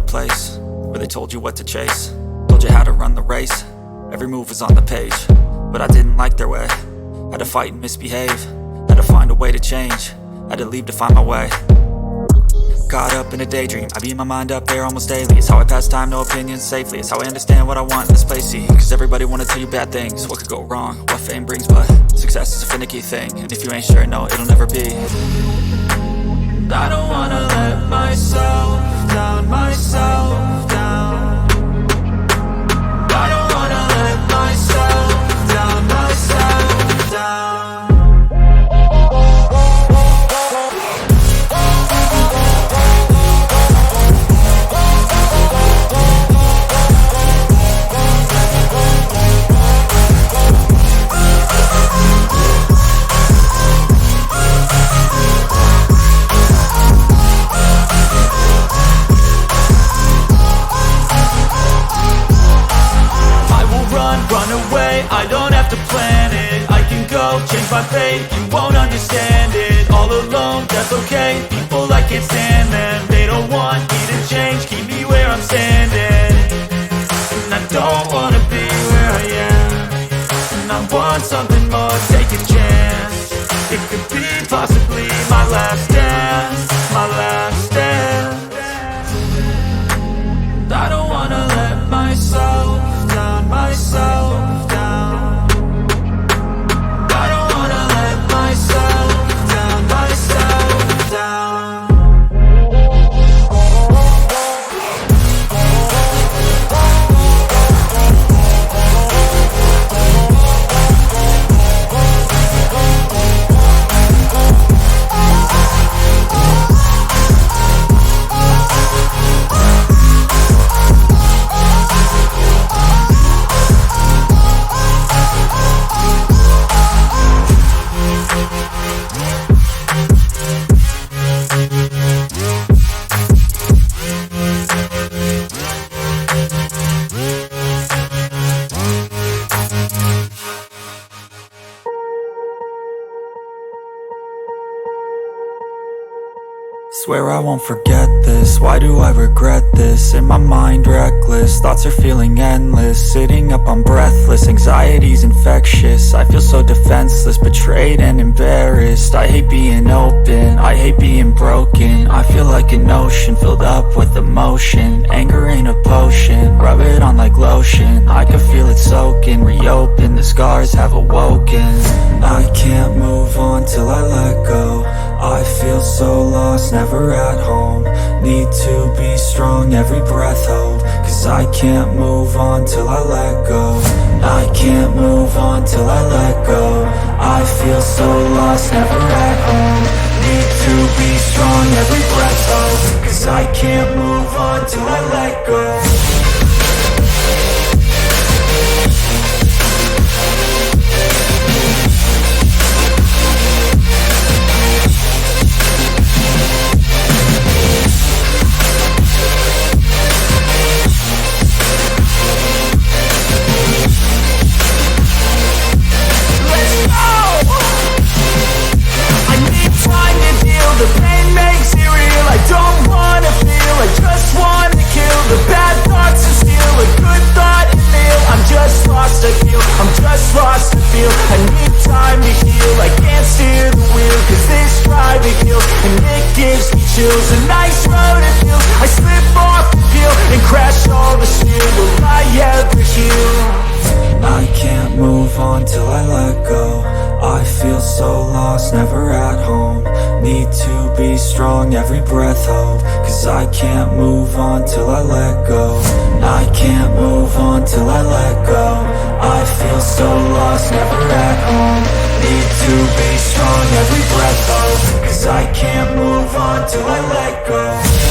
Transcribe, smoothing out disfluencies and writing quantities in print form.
place where they told you what to chase, told you how to run the race. Every move was on the page, but I didn't like their way. Had to fight and misbehave, had to find a way to change, had to leave to find my way. Caught up in a daydream, I beat my mind up there almost daily. It's how I pass time, no opinions safely. It's how I understand what I want in this place, see. Cause everybody wanna tell you bad things, what could go wrong, what fame brings. But success is a finicky thing, and if you ain't sure, no, it'll never be. I don't wanna let myself down, myself down. I don't wanna let myself down, myself down. Run away, I don't have to plan it. I can go, change my fate, you won't understand it. All alone, that's okay, people I can't stand them. They don't want me to change, keep me where I'm standing. And I don't wanna be where I am, and I want something more, take a chance. It could be possibly my last dance, my last dance. I don't wanna let myself down, myself down. I don't wanna let myself down, myself down. Swear I won't forget this, why do I regret this? In my mind reckless, thoughts are feeling endless. Sitting up I'm breathless, anxiety's infectious. I feel so defenseless, betrayed and embarrassed. I hate being open, I hate being broken. I feel like an ocean filled up with emotion. Anger ain't a potion, rub it on like lotion. I can feel it soaking, reopen, the scars have awoken. I can't move on till I let go. I feel so lost, never at home. Need to be strong, every breath hold. Cause I can't move on till I let go. I can't move on till I let go. I feel so lost, never at home. Need to be strong, every breath hold. Cause I can't move on till I let go. The pain makes it real, I don't wanna feel, I just wanna kill the bad thoughts and steal a good thought and feel. I'm just lost, I feel, I'm just lost, I feel. I need time to heal, I can't steer the wheel. Cause this drive it kills, and it gives me chills. A nice road it feels, I slip off the peel and crash all the steel. Will I ever heal? I can't move on till I let go. I feel so lost, never at home. Need to be strong, every breath hold. Cause I can't move on till I let go. I can't move on till I let go. I feel so lost, never at home. Need to be strong, every breath hold. Cause I can't move on till I let go.